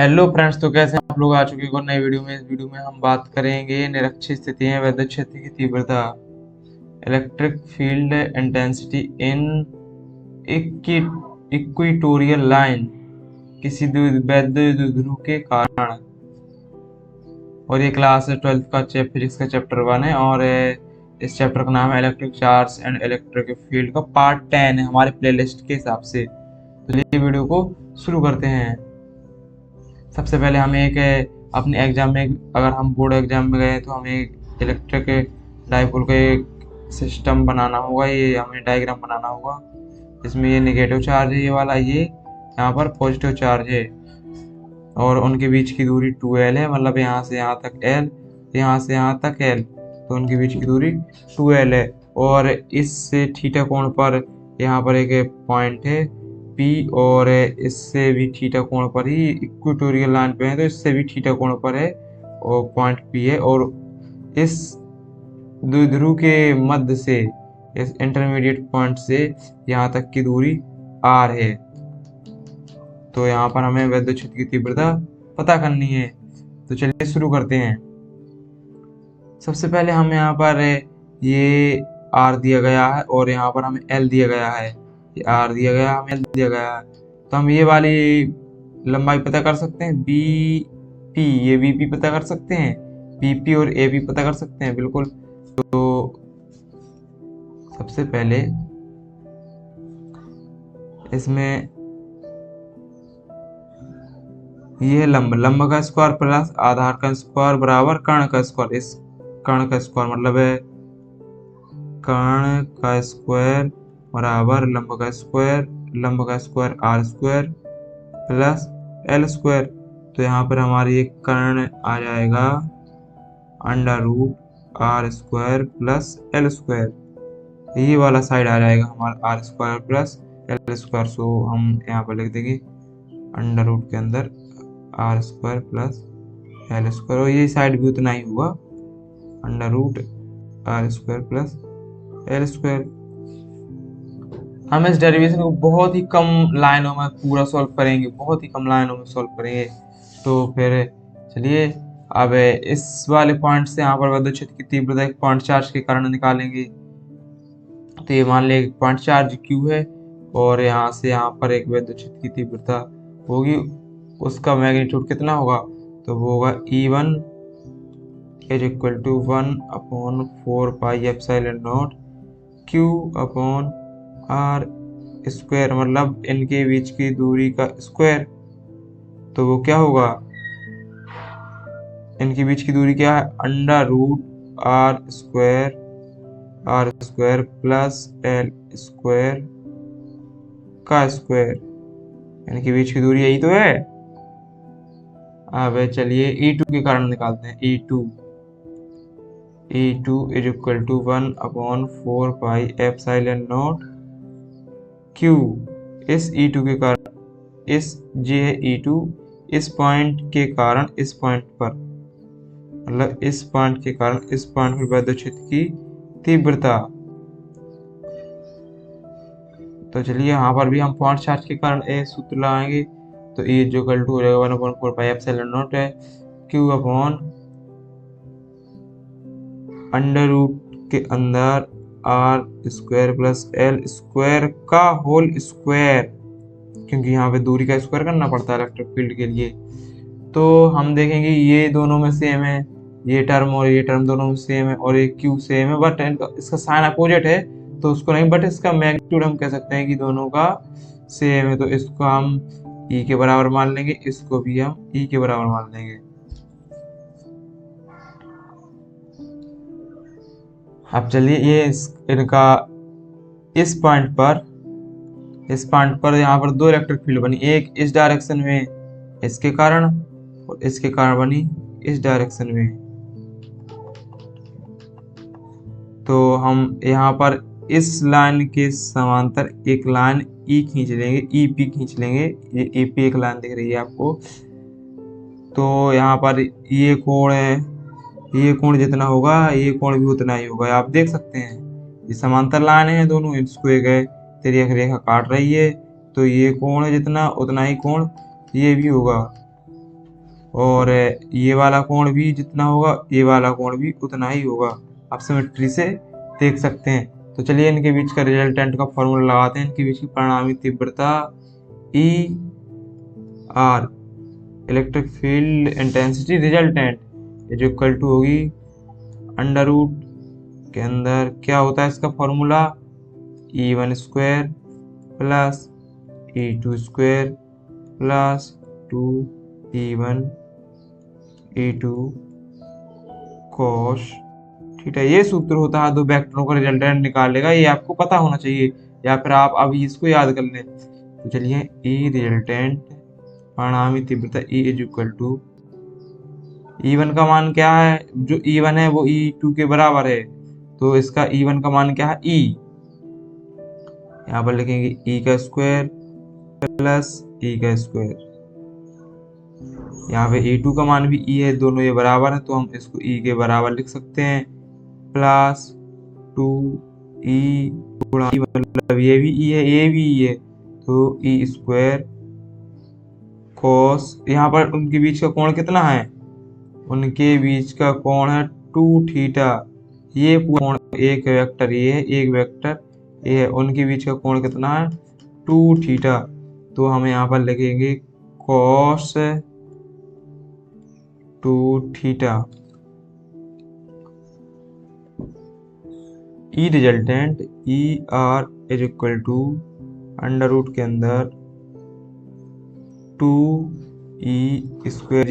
Hello friends, तो कैसे हैं आप लोग। आ चुके हैं नए वीडियो में। इस वीडियो में हम बात करेंगे निरक्षीय स्थितियां, विद्युत क्षेत्र की तीव्रता, electric field intensity in equatorial line, किसी वैद्युत ध्रुव के कारण। और ये क्लास 12th का फिजिक्स का चैप्टर 1 है। और इस चैप्टर का नाम है electric charge and electric field का पार्ट 10 है हमारे प्लेलिस्ट के हिसाब से। तो चलिए वीडियो को शुरू करते हैं। सबसे पहले हमें एक अपने एग्जाम में, अगर हम बोर्ड एग्जाम में गए तो हमें एक इलेक्ट्रिक डाइपोल का एक सिस्टम बनाना होगा। ये हमें डायग्राम बनाना होगा। इसमें ये नेगेटिव चार्ज है, ये वाला, ये यहाँ पर पॉजिटिव चार्ज है और उनके बीच की दूरी 2l है। मतलब यहाँ से यहाँ तक l, यहाँ से यहाँ तक l, तो उनके बीच की दूरी 2l है। और इससे थीटा कोण पर यहाँ पर एक पॉइंट है P, और इससे भी थीटा कोण पर ही इक्वेटोरियल लाइन पे है, तो इससे भी थीटा कोण पर है और पॉइंट P है। और इस द्विध्रुव के मध्य से, इस इंटरमीडिएट पॉइंट से यहाँ तक की दूरी r है। तो यहाँ पर हमें विद्युत क्षेत्र की तीव्रता पता करनी है। तो चलिए शुरू करते हैं। सबसे पहले हम यहाँ पर ये r दिया गया है और यहाँ पर हमें l दिया गया है। ये r दिया गया, हमें l दिया गया है। तो हम ये वाली लंबाई पता कर सकते हैं, bp, ये vp पता कर सकते हैं, bp और ab पता कर सकते हैं, बिल्कुल। तो सबसे पहले इसमें ये लंब का स्क्वायर प्लस आधार का स्क्वायर बराबर कर्ण का स्क्वायर। इस कर्ण का स्क्वायर मतलब है कर्ण का स्क्वायर बराबर लंब का square R square plus L square. तो यहाँ पर हमारी एक कर्ण आ जाएगा under root R square plus L square. ये वाला साइड आ जाएगा हमारा R square plus L square. So हम यहाँ पर लिख देंगे अंडर रूट के अंदर R square plus L square, और ये साइड भी उतना ही होगा, under root R square plus L square. हम इस डेरिवेशन को बहुत ही कम लाइनों में पूरा सॉल्व करेंगे, बहुत ही कम लाइनों में सॉल्व करेंगे। तो फिर चलिए अब इस वाले पॉइंट से यहाँ पर विद्युत क्षेत्र की तीव्रता एक पॉइंट चार्ज के कारण निकालेंगे। तो ये मान लिया एक पॉइंट चार्ज Q है और यहाँ से यहाँ पर एक विद्युत क्षेत्र की तीव्रता होगी। उसका मैग्नीट्यूड कितना होगा, तो वो होगा E1 is equal to 1/4 pi epsilon naught Q upon R square, मतलब इनके बीच की दूरी का स्क्वायर। तो वो क्या होगा, इनके बीच की दूरी क्या है, under root R square plus L square का स्क्वायर। इनके बीच की दूरी यही तो है। अब चलिए E2 के कारण निकालते हैं। E2 is equal to 1/4 pi epsilon naught Q। इस E2 के कारण, इस जे है E2, इस पॉइंट के कारण इस पॉइंट पर, मतलब इस पॉइंट के कारण इस पॉइंट पर विद्युत क्षेत्र की तीव्रता। तो चलिए यहाँ पर भी हम पॉइंट चार्ज के कारण ए सूत्र लगाएंगे। तो E जो इक्वल टू हो जाएगा 1/4 पाई एप्सिलॉन नॉट है Q अपॉन अंडर रूट के अंदर R square plus L square का होल स्क्वायर, क्योंकि यहाँ पे दूरी का स्क्वायर करना पड़ता है इलेक्ट्रिक फील्ड के लिए। तो हम देखेंगे ये दोनों में सेम है, ये टर्म और ये टर्म दोनों में सेम है, और ये Q सेम है, बट इसका साइन अपोजिट है तो उसको नहीं, बट इसका मैग्नीट्यूड हम कह सकते हैं कि दोनों का सेम है। तो इसको हम E के बराबर मान लेंगे, इसको भी हम E के बराबर मान लेंगे। अब चलिए ये इनका इस पॉइंट पर यहाँ पर दो इलेक्ट्रिक फील्ड बनी, एक इस डायरेक्शन में इसके कारण और इसके कारण बनी इस डायरेक्शन में। तो हम यहाँ पर इस लाइन के समांतर एक लाइन E खींच लेंगे, EP खींच लेंगे। ये EP एक लाइन दिख रही है आपको। तो यहाँ पर ये कोण है, ये कोण जितना होगा ये कोण भी उतना ही होगा, आप देख सकते हैं। ये समांतर लाइन है दोनों, इसको एक तिर्यक रेखा काट रही है, तो ये कोण है जितना उतना ही कोण ये भी होगा। और ये वाला कोण भी जितना होगा ये वाला कोण भी उतना ही होगा। आप सिमेट्री से देख सकते हैं। तो चलिए इनके बीच का रिजल्टेंट का फॉर्मूला लगाते हैं। इनके बीच की परिणामी तीव्रता E R electric field intensity resultant is equal to होगी अंडर रूट के अंदर क्या होता है इसका formula, E1 square plus E2 square plus 2E1 E2 cos theta. ये सूत्र होता है दो वेक्टरों का रिजल्टेंट निकालेगा। ये आपको पता होना चाहिए या फिर आप अभी इसको याद कर लें। तो चलिए ई रिजल्टेंट परिणामी तीव्रता E is equal to E1 का मान क्या है, जो E1 है वो E2 के बराबर है। तो इसका E1 का मान क्या है E, यहाँ पर लिखेंगे E का स्क्वायर प्लस E का स्क्वायर। यहाँ पे E2 का मान भी E है, दोनों ये बराबर है तो हम इसको E के बराबर लिख सकते हैं प्लस 2E गुणा मतलब ये भी E है ये भी E है तो E स्क्वायर कॉस, यहाँ पर उनके बीच का कोण कितना है, उनके बीच का कोण है 2 थीटा। ये कोण एक वेक्टर ये है एक वेक्टर ये है, उनके बीच का कोण कितना है 2 थीटा। तो हम यहाँ पर लिखेंगे cos 2 theta. E resultant E R is equal to under root के अंदर 2E स्क्वायर,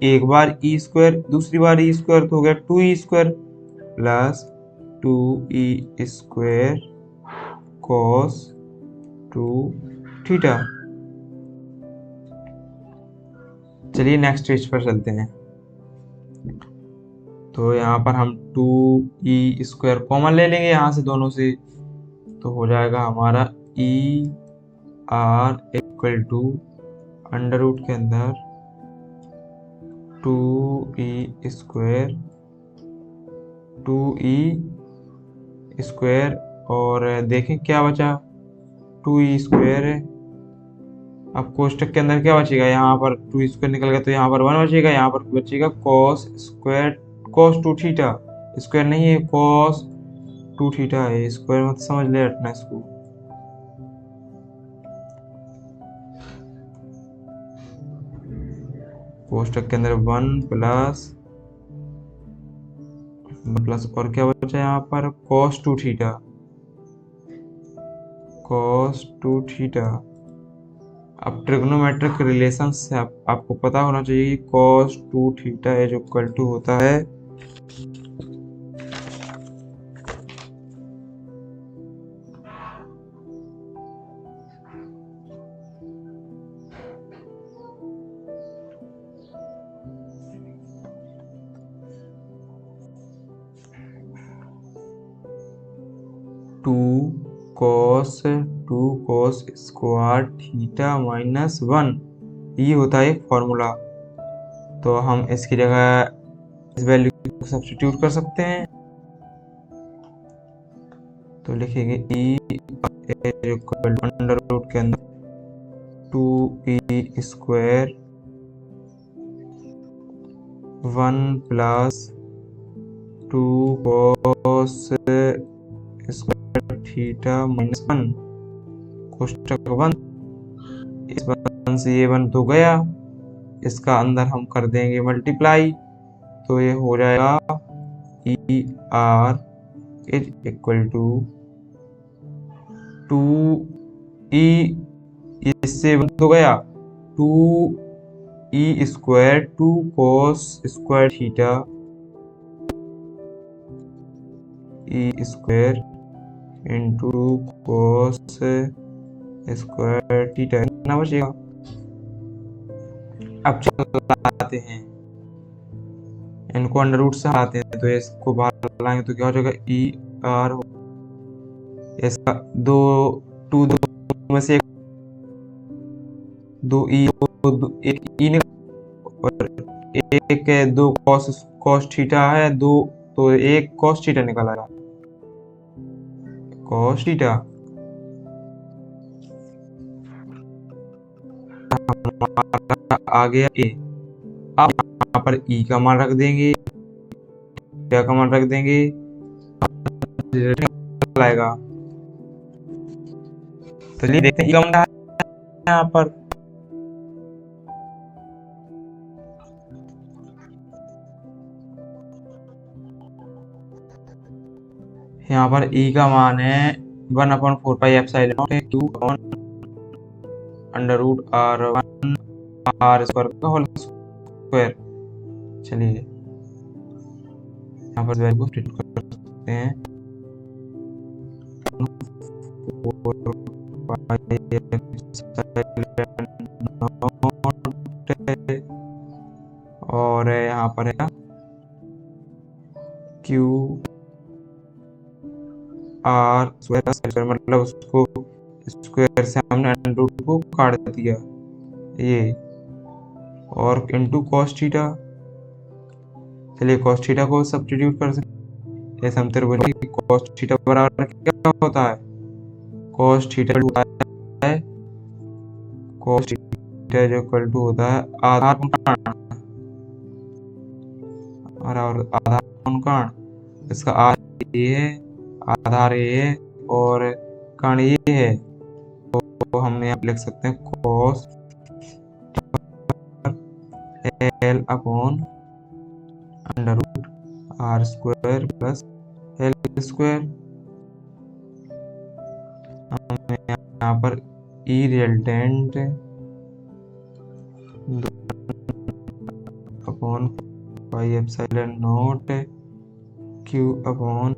एक बार E स्क्वायर दूसरी बार E स्क्वायर तो हो गया 2E square plus 2E square cos 2 theta. चलिए नेक्स्ट स्टेज पर चलते हैं। तो यहाँ पर हम 2E स्क्वायर कॉमन ले लेंगे यहाँ से दोनों से, तो हो जाएगा हमारा E R equal to under root के अंदर 2E स्क्वायर 2E स्क्वायर और देखें क्या बचा 2E स्क्वायर है। अब कोष्टक के अंदर क्या बचेगा, यहाँ पर 2 स्क्वायर निकल गया तो यहाँ पर 1 बचेगा, यहाँ पर बचेगा cos square cos 2 theta. Square नहीं है कॉस 2 थीटा है, स्क्वायर मत समझ ले हटना इसको। कोष्टक के अंदर 1 प्लस और क्या बचा यहाँ पर cos 2 थीटा cos 2 थीटा। अब ट्रिग्नोमेट्रिक रिलेशन से आपको पता होना चाहिए cos 2 theta is equal to होता है two cos square theta minus 1, ये होता है एक फॉर्मूला। तो हम इसकी जगह इस वैल्यू को सब्स्टिट्यूट कर सकते हैं। तो लिखेंगे E equal to under root के अंदर 2E square 1 plus 2 cos square theta minus 1 कोष्टक 1। इस 1 से ये 1 तो गया, इसका अंदर हम कर देंगे मल्टीप्लाई, तो ये हो जाएगा E R is equal to 2E, इससे 1 तो गया 2E square 2 cos square theta E square into cos square theta ना बचेगा। अब चलाते हैं इनको अंडर रूट से हटाते हैं, तो इसको बाहर लाएंगे तो क्या हो जाएगा ई आर, इसका दो 2 में से दो ई एक ई और एक 2 कॉस थीटा है 2, तो एक कॉस थीटा निकल आएगा कॉस थीटा। हमारा आ गया ए, पर ई का मान रख देंगे, क्या का मान रख देंगे, आएगा। तो चलिए देखते हैं ई का मान यहाँ पर। यहाँ पर ई का मान है 1/4πε Q under root R1 R square का होल स्क्वायर। चलिए यहाँ पर वैल्यू को स्प्लिट कर सकते हैं। और यहाँ पर है क्यू आर स्क्वायर, मतलब उसको स्क्वायर से हमने अंडर रूट को काट दिया ये, और इनटू कॉस थीटा। चलिए कॉस थीटा को सब्स्टिट्यूट कर सकते हैं। हम तेरे बोले कि कॉस थीटा बराबर क्या होता है, कॉस थीटा होता है, कॉस थीटा जो इक्वल टू होता है आधार कोण, और आधार कोण, इसका आधार ये है, आधार ये है और कोण ये है। तो हम यहाँ लिख सकते हैं cos L upon under root R square plus L square. हमें यहाँ पर E resultant upon pi epsilon nought Q upon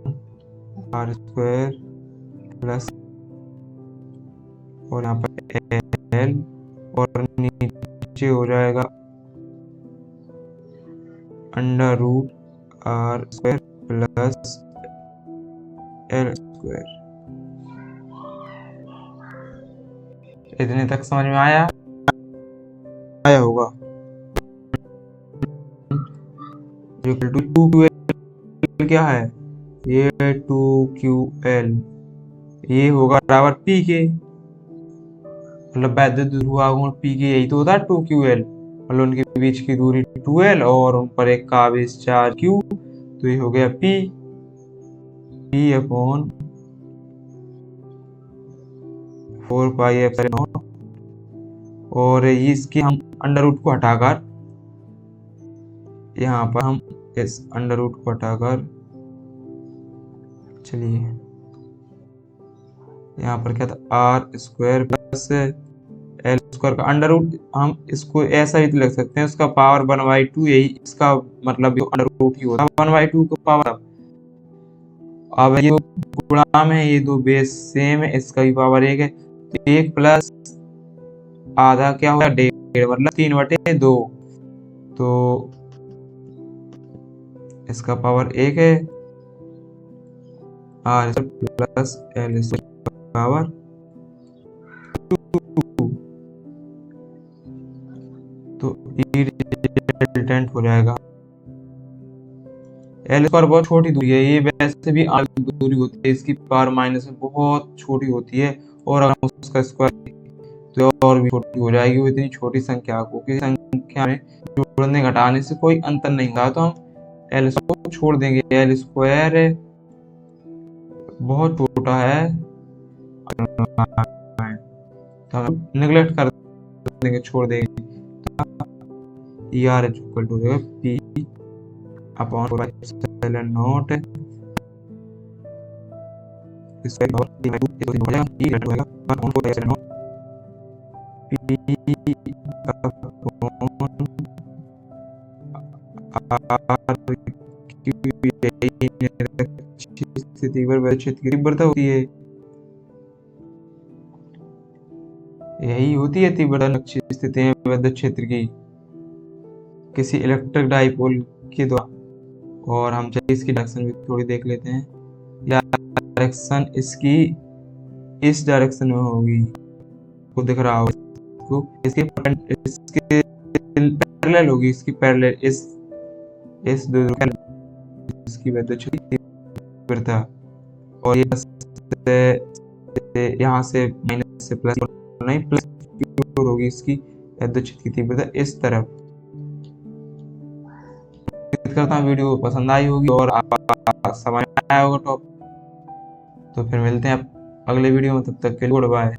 R square plus, और यहाँ पर एल, और नीचे हो जाएगा under root R square plus L square. इतने तक समझ में आया होगा। क्या है ये, 2QL, ये होगा बराबर P के, मतलब वैद्युत ध्रुवागुण P के, यही तो होता है 2QL, मतलब उनके बीच की दूरी 2L और उन पर एक का आवेश चार्ज Q, तो ये हो गया P अपॉन 4πε0। और इसकी हम अंडर रूट को हटाकर, यहाँ पर हम इस अंडर रूट को हटाकर, चलिए यहाँ पर क्या था, R square plus L square का अंडर रूट, हम इसको ऐसा भी तो लिख सकते हैं, उसका पावर 1/2, यही इसका मतलब अंडर रूट ही होता है 1/2 का पावर। अब ये गुणा में ये दो बेस सेम है, इसका भी पावर 1 है, तो 1 प्लस आधा क्या होगा 1.5, मतलब 3/2, तो इसका पावर 1 है, आर प्लस एल पावर 2, तो ई रिजल्टेंट हो जाएगा। एल स्क्वायर बहुत छोटी दूरी है, ये वैसे भी दूरी होती है, इसकी पावर माइनस में बहुत छोटी होती है, और अगर हम उसका स्क्वायर तो और भी छोटी हो जाएगी। वो इतनी छोटी संख्या को, किसी संख्या में जोड़ने घटाने से कोई अंतर नहीं होगा, तो हम एल को छोड़ देंगे, एल स्क्वायर बहुत छोटा है तो हम निगलेक्ट कर देंगे, छोड़ देंगे। E R equal to P upon 4πε0 स्थिति पर वैद्युत क्षेत्र की तीव्रता होती है, यही होती है तीव्रता लक्षित स्थिति में वैद्युत क्षेत्र की किसी इलेक्ट्रिक डाइपोल के द्वारा। और हम चलिए इसकी डायरेक्शन भी थोड़ी देख लेते हैं। डायरेक्शन इसकी इस डायरेक्शन में होगी, को दिख रहा होगा इसको, इसके पैरेलल होगी, इसकी पैरेलल इस दो इसकी वैद्युत क्षेत्र तीव्रता, और ये यहाँ से माइनस से प्लस नहीं, प्लस होगी इसकी वैद्युत क्षेत्र की तीव्रता इस तरफ। करता हूँ वीडियो पसंद आई होगी और आपका समझ आया होगा टॉपिक। तो फिर मिलते हैं अगले वीडियो में, तब तक के लिए गुड बाय।